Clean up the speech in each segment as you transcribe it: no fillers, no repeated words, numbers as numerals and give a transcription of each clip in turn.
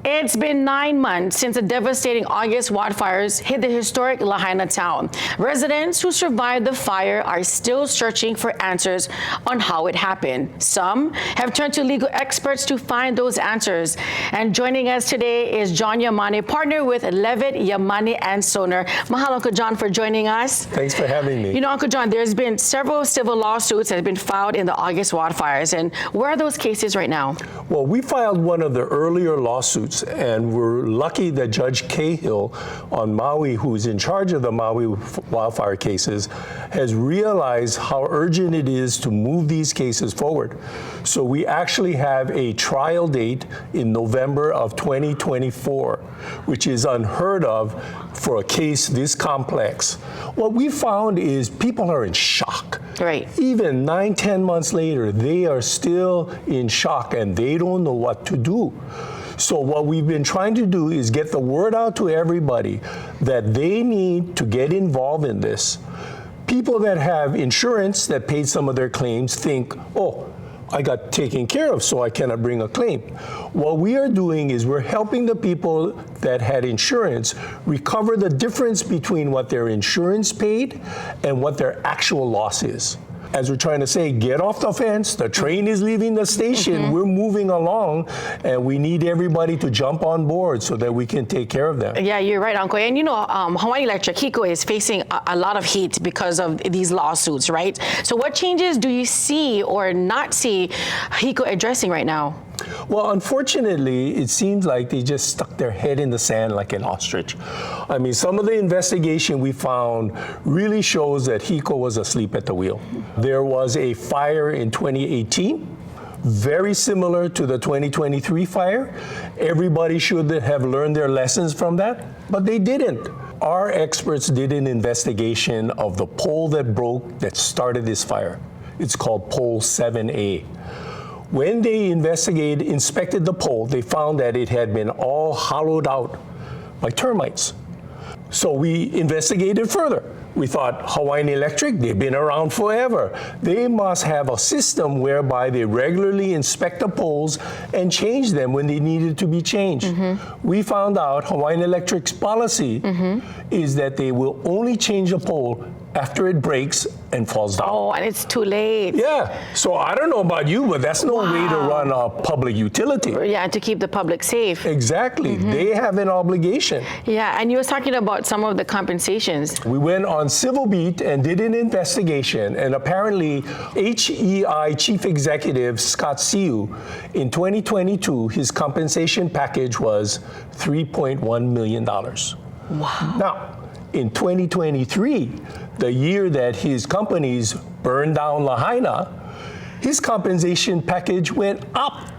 It's been 9 months since the devastating August wildfires hit the historic Lahaina town. Residents who survived the fire are still searching for answers on how it happened. Some have turned to legal experts to find those answers. And joining us today is John Yamane, partner with Leavitt, Yamane, and Soldner. Mahalo, Uncle John, for joining us. Thanks for having me. You know, Uncle John, there's been several civil lawsuits that have been filed in the August wildfires. And where are those cases right now? Well, we filed one of the earlier lawsuits, and we're lucky that Judge Cahill on Maui, who's in charge of the Maui wildfire cases, has realized how urgent it is to move these cases forward. So we actually have a trial date in November of 2024, which is unheard of for a case this complex. What we found is people are in shock. Right. Even 9-10 months later, they are still in shock and they don't know what to do. So what we've been trying to do is get the word out to everybody that they need to get involved in this. People that have insurance that paid some of their claims think, oh, I got taken care of, so I cannot bring a claim. What we are doing is we're helping the people that had insurance recover the difference between what their insurance paid and what their actual loss is. As we're trying to say, get off the fence, the train is leaving the station, we're moving along, and we need everybody to jump on board so that we can take care of them. Yeah, you're right, Uncle. And you know, Hawaiian Electric, HECO, is facing a lot of heat because of these lawsuits, right? So what changes do you see or not see HECO addressing right now? Well, unfortunately, it seems like they just stuck their head in the sand like an ostrich. I mean, some of the investigation we found really shows that HECO was asleep at the wheel. There was a fire in 2018, very similar to the 2023 fire. Everybody should have learned their lessons from that, but they didn't. Our experts did an investigation of the pole that broke that started this fire. It's called pole 7A. When they inspected the pole, they found that it had been all hollowed out by termites. So we investigated further. We thought, Hawaiian Electric, they've been around forever. They must have a system whereby they regularly inspect the poles and change them when they needed to be changed. We found out Hawaiian Electric's policy is that they will only change a pole after it breaks and falls down. Oh, and it's too late. Yeah, so I don't know about you, but that's no way to run a public utility. Yeah, to keep the public safe. Exactly, they have an obligation. Yeah, and you were talking about some of the compensations. We went on Civil Beat and did an investigation, and apparently HEI Chief Executive Scott Siu, in 2022, his compensation package was $3.1 million. Wow. Now, in 2023, the year that his companies burned down Lahaina, his compensation package went up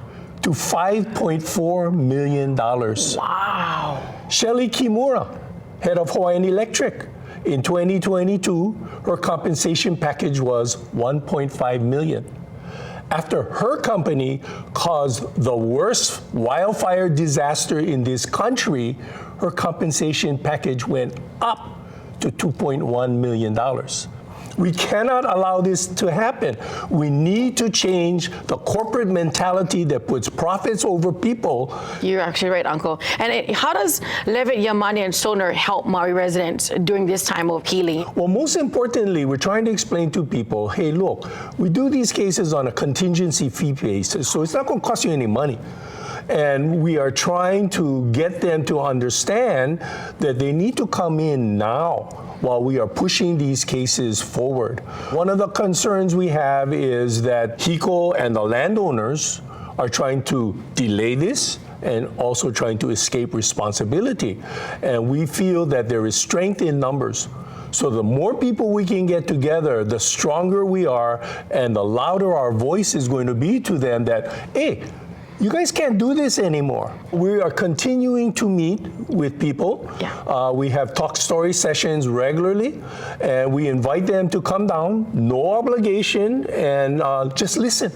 to $5.4 million. Wow. Shelly Kimura, head of Hawaiian Electric, in 2022, her compensation package was $1.5 million. After her company caused the worst wildfire disaster in this country, her compensation package went up to $2.1 million. We cannot allow this to happen. We need to change the corporate mentality that puts profits over people. You're actually right, Uncle. And how does Leavitt, Yamane, and Soldner help Maui residents during this time of healing? Well, most importantly, we're trying to explain to people, hey, look, we do these cases on a contingency fee basis, so it's not going to cost you any money. And we are trying to get them to understand that they need to come in now while we are pushing these cases forward. One of the concerns we have is that HECO and the landowners are trying to delay this and also trying to escape responsibility. And we feel that there is strength in numbers. So the more people we can get together, the stronger we are, and the louder our voice is going to be to them that, hey, you guys can't do this anymore. We are continuing to meet with people. Yeah. We have talk story sessions regularly, and we invite them to come down, no obligation, and just listen.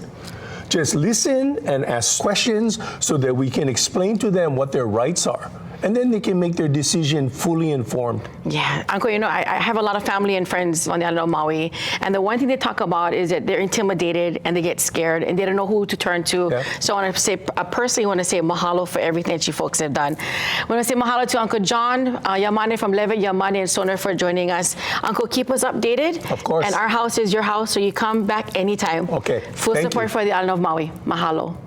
Just listen and ask questions so that we can explain to them what their rights are. and then they can make their decision fully informed. Yeah, Uncle, I have a lot of family and friends on the island of Maui, and the one thing they talk about is that they're intimidated and they get scared and they don't know who to turn to. Yeah. So I want to say, I personally want to say mahalo for everything that you folks have done. I want to say mahalo to Uncle John, Yamane from Leavitt, Yamane, and Soldner for joining us. Uncle, keep us updated. Of course. And our house is your house, so you come back anytime. Okay. Full Thank support you. for the island of Maui. Mahalo.